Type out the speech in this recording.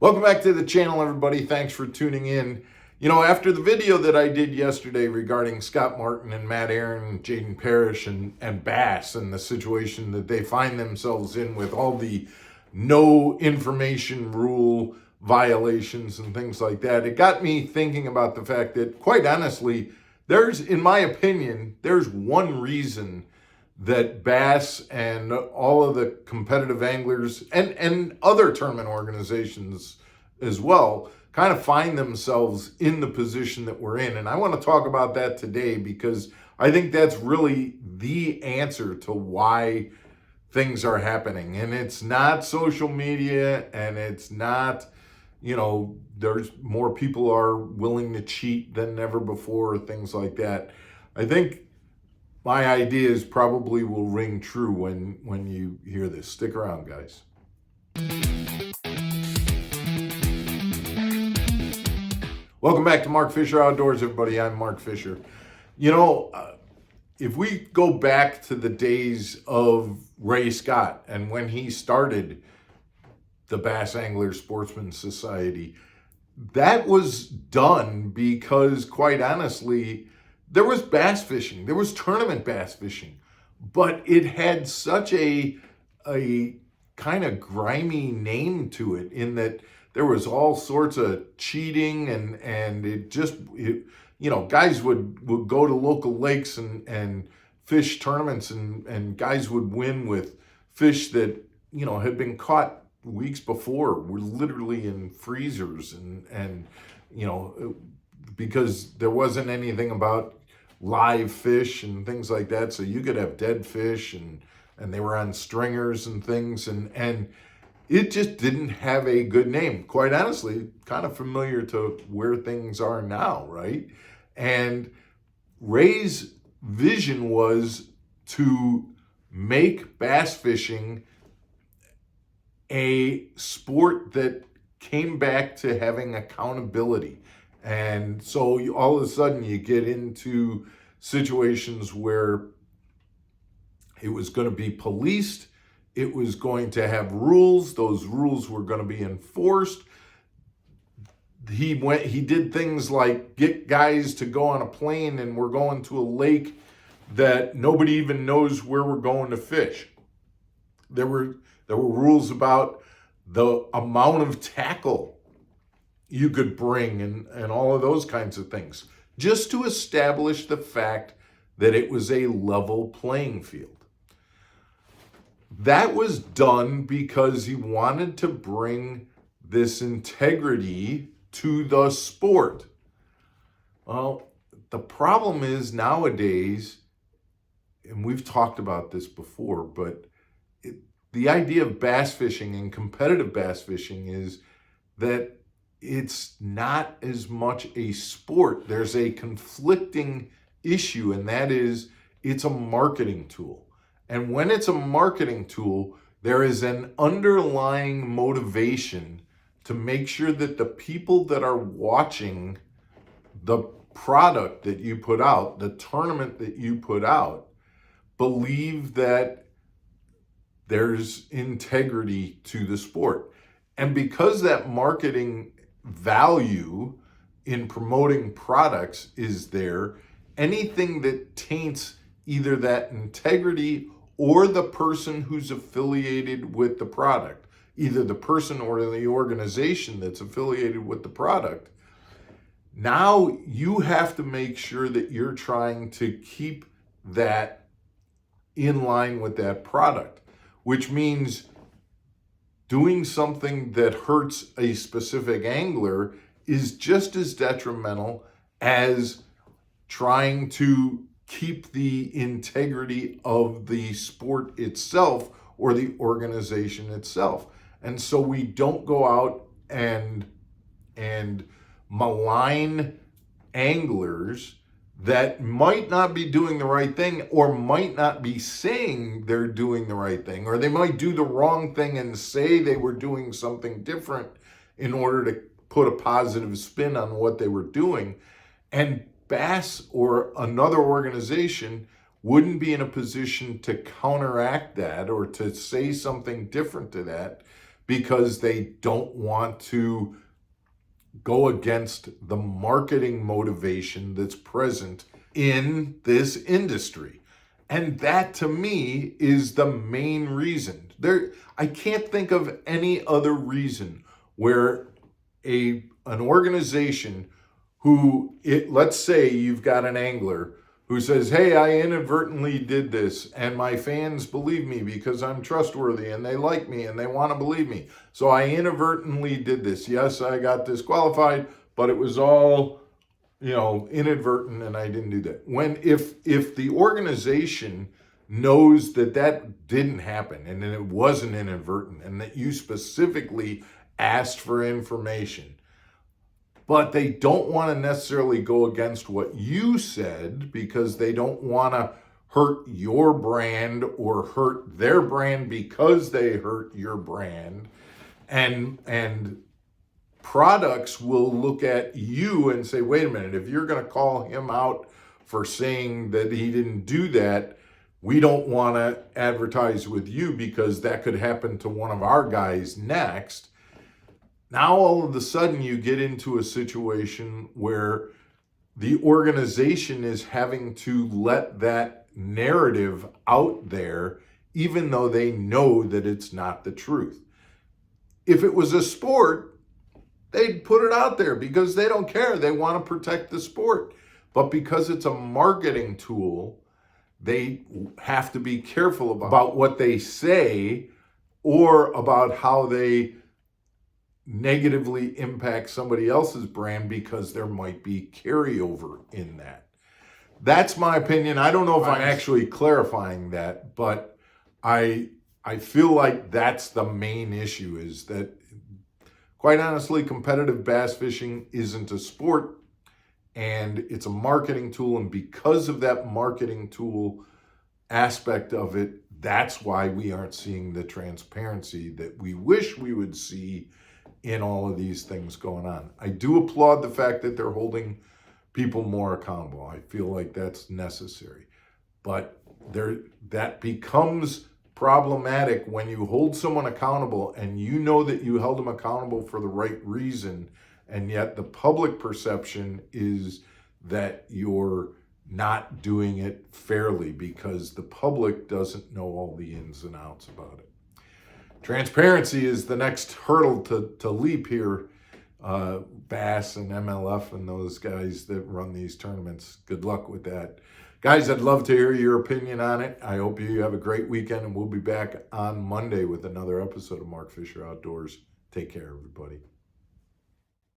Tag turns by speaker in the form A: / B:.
A: Welcome back to the channel, everybody. Thanks for tuning in. After the video that I did yesterday regarding Scott Martin and Matt Aaron, Jaden Parrish, and Bass, and the situation that they find themselves in with all the no information rule violations and things like that, it got me thinking about the fact that, quite honestly, in my opinion, there's one reason that Bass and all of the competitive anglers and other tournament organizations as well kind of find themselves in the position that we're in. And I want to talk about that today because I think that's really the answer to why things are happening. And it's not social media, and it's not, there's more people are willing to cheat than ever before, things like that. I think my ideas probably will ring true when you hear this. Stick around, guys. Welcome back to Mark Fisher Outdoors, everybody. I'm Mark Fisher. If we go back to the days of Ray Scott and when he started the Bass Angler Sportsman Society, that was done because, quite honestly, there was bass fishing. There was tournament bass fishing, but it had such a kind of grimy name to it, in that there was all sorts of cheating and guys would go to local lakes and fish tournaments, and guys would win with fish that, had been caught weeks before, were literally in freezers and because there wasn't anything about live fish and things like that, so you could have dead fish and they were on stringers and things, and it just didn't have a good name. Quite honestly, kind of familiar to where things are now, right? And Ray's vision was to make bass fishing a sport that came back to having accountability. And so all of a sudden you get into situations where it was going to be policed, it was going to have rules, those rules were going to be enforced. He did things like get guys to go on a plane and we're going to a lake that nobody even knows where we're going to fish. There were rules about the amount of tackle you could bring and all of those kinds of things, just to establish the fact that it was a level playing field. That was done because he wanted to bring this integrity to the sport. Well, the problem is nowadays, and we've talked about this before, but the idea of bass fishing and competitive bass fishing is that it's not as much a sport. There's a conflicting issue, and that is it's a marketing tool. And when it's a marketing tool, there is an underlying motivation to make sure that the people that are watching the product that you put out, the tournament that you put out, believe that there's integrity to the sport. And because that marketing value in promoting products is there, anything that taints either that integrity or the person who's affiliated with the product, either the person or the organization that's affiliated with the product, now you have to make sure that you're trying to keep that in line with that product, which means doing something that hurts a specific angler is just as detrimental as trying to keep the integrity of the sport itself or the organization itself. And so we don't go out and malign anglers that might not be doing the right thing, or might not be saying they're doing the right thing, or they might do the wrong thing and say they were doing something different in order to put a positive spin on what they were doing. And Bass or another organization wouldn't be in a position to counteract that or to say something different to that, because they don't want to go against the marketing motivation that's present in this industry. And that to me is the main reason. I can't think of any other reason where an organization let's say you've got an angler who says, hey, I inadvertently did this and my fans believe me because I'm trustworthy and they like me and they want to believe me. So I inadvertently did this. Yes, I got disqualified, but it was all, inadvertent and I didn't do that. If the organization knows that didn't happen and that it wasn't inadvertent and that you specifically asked for information, but they don't want to necessarily go against what you said because they don't want to hurt your brand or hurt their brand because they hurt your brand. And products will look at you and say, wait a minute, if you're going to call him out for saying that he didn't do that, we don't want to advertise with you because that could happen to one of our guys next. Now, all of a sudden, you get into a situation where the organization is having to let that narrative out there, even though they know that it's not the truth. If it was a sport, they'd put it out there because they don't care. They want to protect the sport. But because it's a marketing tool, they have to be careful about what they say or about how they negatively impact somebody else's brand because there might be carryover in that. That's my opinion. I don't know if I'm actually clarifying that, but I feel like that's the main issue, is that, quite honestly, competitive bass fishing isn't a sport and it's a marketing tool. And because of that marketing tool aspect of it, that's why we aren't seeing the transparency that we wish we would see in all of these things going on. I do applaud the fact that they're holding people more accountable. I feel like that's necessary. But that becomes problematic when you hold someone accountable and you know that you held them accountable for the right reason, and yet the public perception is that you're not doing it fairly because the public doesn't know all the ins and outs about it. Transparency is the next hurdle to leap here. Bass and MLF and those guys that run these tournaments, good luck with that. Guys, I'd love to hear your opinion on it. I hope you have a great weekend, and we'll be back on Monday with another episode of Mark Fisher Outdoors. Take care, everybody.